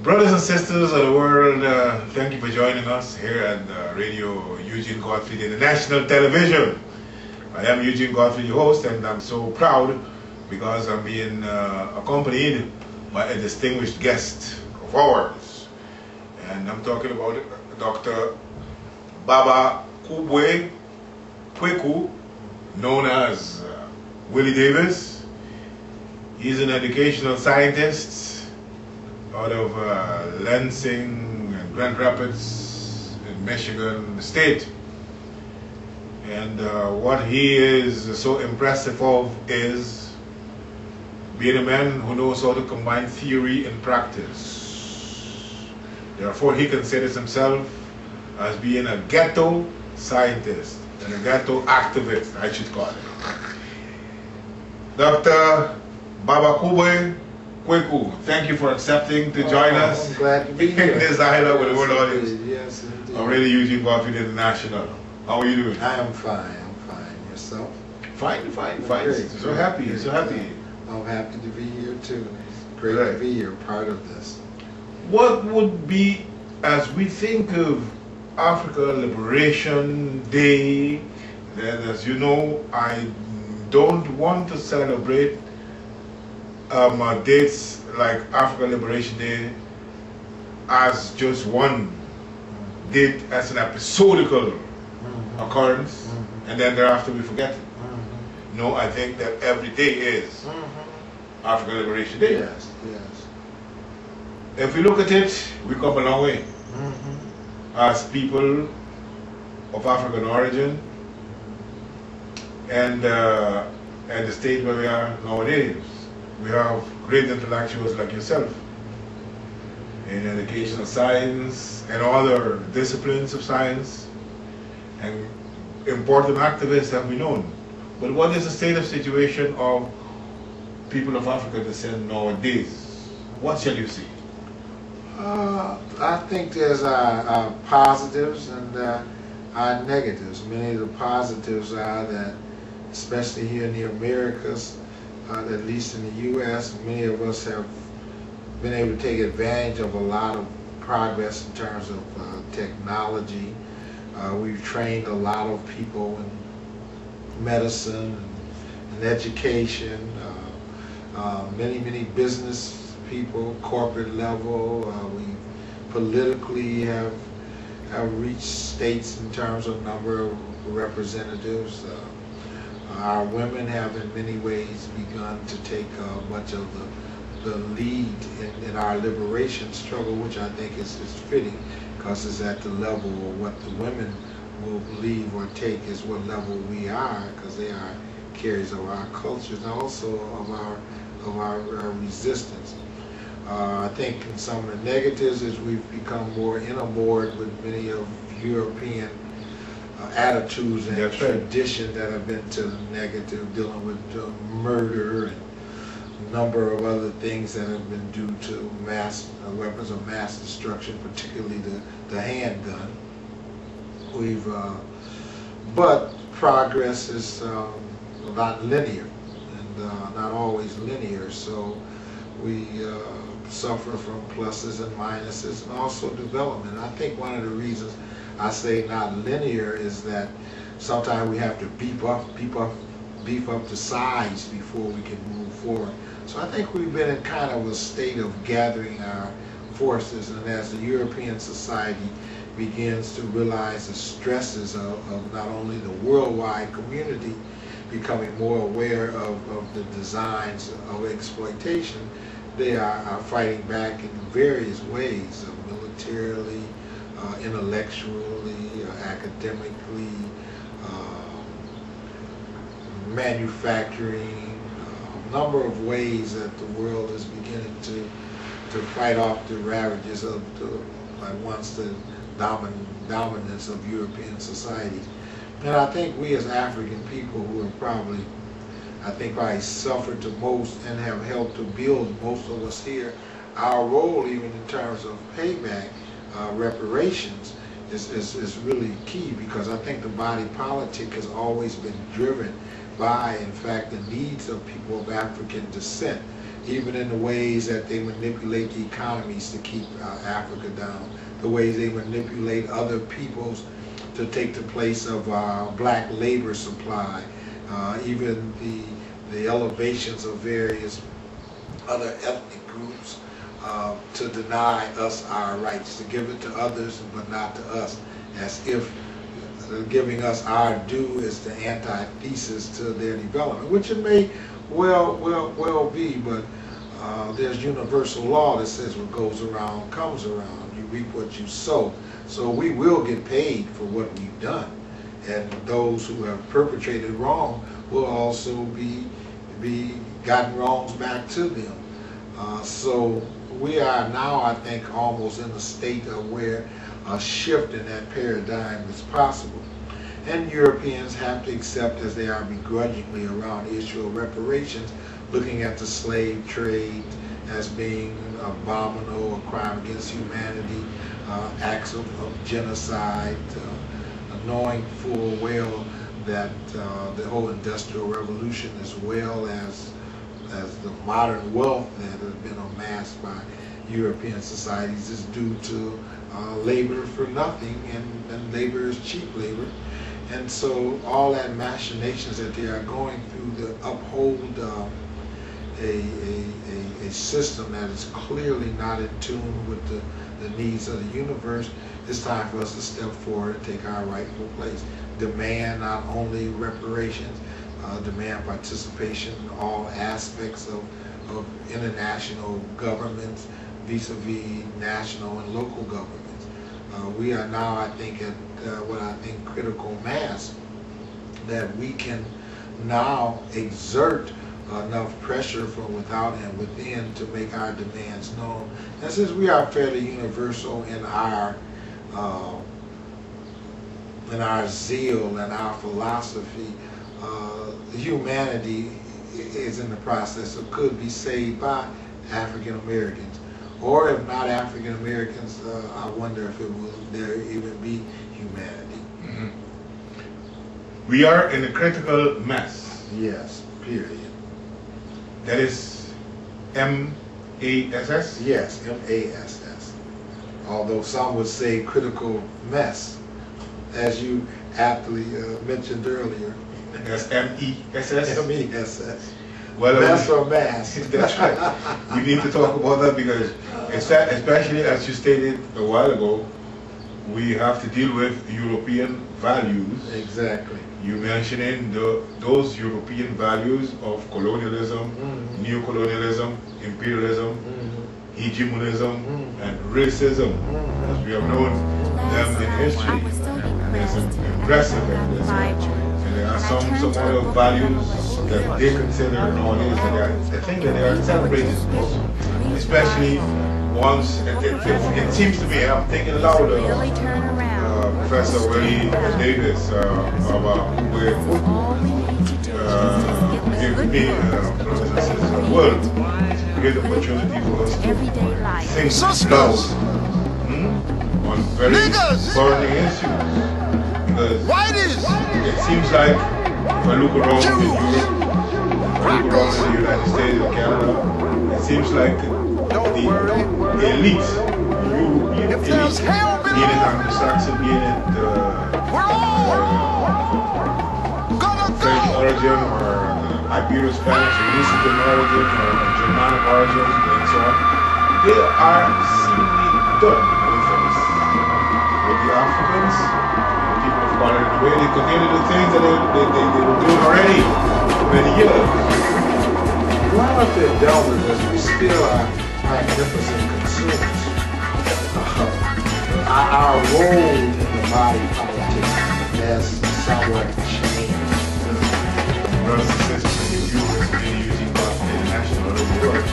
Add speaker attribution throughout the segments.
Speaker 1: Brothers and sisters of the world, thank you for joining us here at Radio Eugene Godfried International Television. I am Eugene Godfried, your host, and I'm so proud because I'm being accompanied by a distinguished guest of ours. And I'm talking about Dr. Baba Kubwa Kweku, known as Willie Davis. He's an educational scientist out of Lansing and Grand Rapids in Michigan State. And what he is so impressive of is being a man who knows how to combine theory and practice. Therefore, he considers himself as being a ghetto scientist and a ghetto activist, I should call it. Dr. Baba Kubwa Kweku, thank you for accepting to join us.
Speaker 2: I'm glad to be here.
Speaker 1: In this dialogue with the world audience.
Speaker 2: Yes, indeed.
Speaker 1: I'm really Eugene Godfried International. How are you doing?
Speaker 2: I am fine. I'm fine. Yourself?
Speaker 1: Fine.
Speaker 2: Great.
Speaker 1: So happy.
Speaker 2: I'm happy to be here too. It's great to be here, part of this.
Speaker 1: What would be, as we think of Africa Liberation Day, that, as you know, I don't want to celebrate dates like Africa Liberation Day as just one date, as an episodical occurrence, and then thereafter we forget it. No, I think that every day is Africa Liberation Day.
Speaker 2: Yes.
Speaker 1: If we look at it, we come a long way as people of African origin, and at the stage where we are nowadays. We have great intellectuals like yourself in educational science and other disciplines of science, and important activists have been known. But what is the state of situation of people of African descent nowadays? What shall you see?
Speaker 2: I think there's our positives and our negatives. Many of the positives are that, especially here in the Americas, at least in the U.S., many of us have been able to take advantage of a lot of progress in terms of technology. We've trained a lot of people in medicine and education, many business people, corporate level. We politically have reached states in terms of number of representatives. Our women have in many ways begun to take much of the lead in our liberation struggle, which I think is fitting, because it's at the level of what the women will believe or take is what level we are, because they are carriers of our cultures and also of our resistance. I think in some of the negatives is we've become more enamored with many of European attitudes and tradition that have been to the negative, dealing with murder and a number of other things that have been due to weapons of mass destruction, particularly the handgun. But progress is not linear and not always linear, so we suffer from pluses and minuses and also development. I think one of the reasons I say not linear is that sometimes we have to beef up the sides before we can move forward. So I think we've been in kind of a state of gathering our forces, and as the European society begins to realize the stresses of not only the worldwide community becoming more aware of the designs of exploitation, they are fighting back in various ways, militarily, intellectually, academically, manufacturing, a number of ways that the world is beginning to fight off the ravages of the dominance of European society. And I think we as African people who are probably suffered the most and have helped to build most of us here, our role even in terms of payback, reparations, is really key, because I think the body politic has always been driven by, in fact, the needs of people of African descent. even in the ways that they manipulate the economies to keep Africa down, the ways they manipulate other peoples to take the place of black labor supply, even the elevations of various other ethnic groups to deny us our rights, to give it to others but not to us, as if giving us our due is the antithesis to their development, which it may well be, but there's universal law that says what goes around comes around. You reap what you sow. So we will get paid for what we've done, and those who have perpetrated wrong will also be gotten wrongs back to them. So we are now, I think, almost in a state of where a shift in that paradigm is possible. And Europeans have to accept, as they are begrudgingly around the issue of reparations, looking at the slave trade as being abominable, a crime against humanity, acts of genocide, knowing full well that the whole Industrial Revolution, as well as the modern wealth that has been amassed by European societies, is due to labor for nothing, and labor is cheap labor. And so all that machinations that they are going through to uphold a system that is clearly not in tune with the needs of the universe, it's time for us to step forward and take our rightful place. Demand not only reparations, demand participation in all aspects of international governments vis-a-vis national and local governments. We are now, I think, at what I think critical mass, that we can now exert enough pressure from without and within to make our demands known. And since we are fairly universal in our zeal and our philosophy, humanity is in the process of could be saved by African Americans. Or if not African Americans, I wonder if it will there even be humanity.
Speaker 1: Mm-hmm. We are in a critical mass.
Speaker 2: Yes, period.
Speaker 1: That is M-A-S-S?
Speaker 2: Yes, M-A-S-S. Although some would say critical mess, as you aptly mentioned earlier.
Speaker 1: That's M-E-S-S?
Speaker 2: M-E-S-S.
Speaker 1: Well,
Speaker 2: mess or mass.
Speaker 1: That's right. We need to talk about that because, especially as you stated a while ago, we have to deal with European values.
Speaker 2: Exactly.
Speaker 1: You mentioning those European values of colonialism,
Speaker 2: mm-hmm.
Speaker 1: neocolonialism, imperialism,
Speaker 2: mm-hmm.
Speaker 1: hegemonism,
Speaker 2: mm-hmm.
Speaker 1: and racism,
Speaker 2: mm-hmm.
Speaker 1: as we have known them in history. There's some impressive evidence. And there are some other values that they consider nowadays that the thing that they are celebrating also. Especially once, it seems to me, I'm thinking aloud, Professor Willie Davis of Kubwa, give me the world to get the opportunity for us to think loud on very burning issues. Because it seems like if I look around in Europe, if I look around in the United States or Canada, it seems like the elite, European elite, being it Anglo-Saxon, being it French origin or Ibero-Spanish or Mexican origin or Germanic origin and so on, they are seemingly done with us. With the Africans, people of color, the way they continue to do things that they were doing already for many years.
Speaker 2: Why not they're done with us? We still are magnificent consumers. Our role in the body politic has somewhat changed.
Speaker 1: Brothers and sisters and your viewers in Eugene, Godfried International, New York.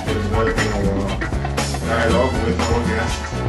Speaker 1: There's another dialogue with our guests.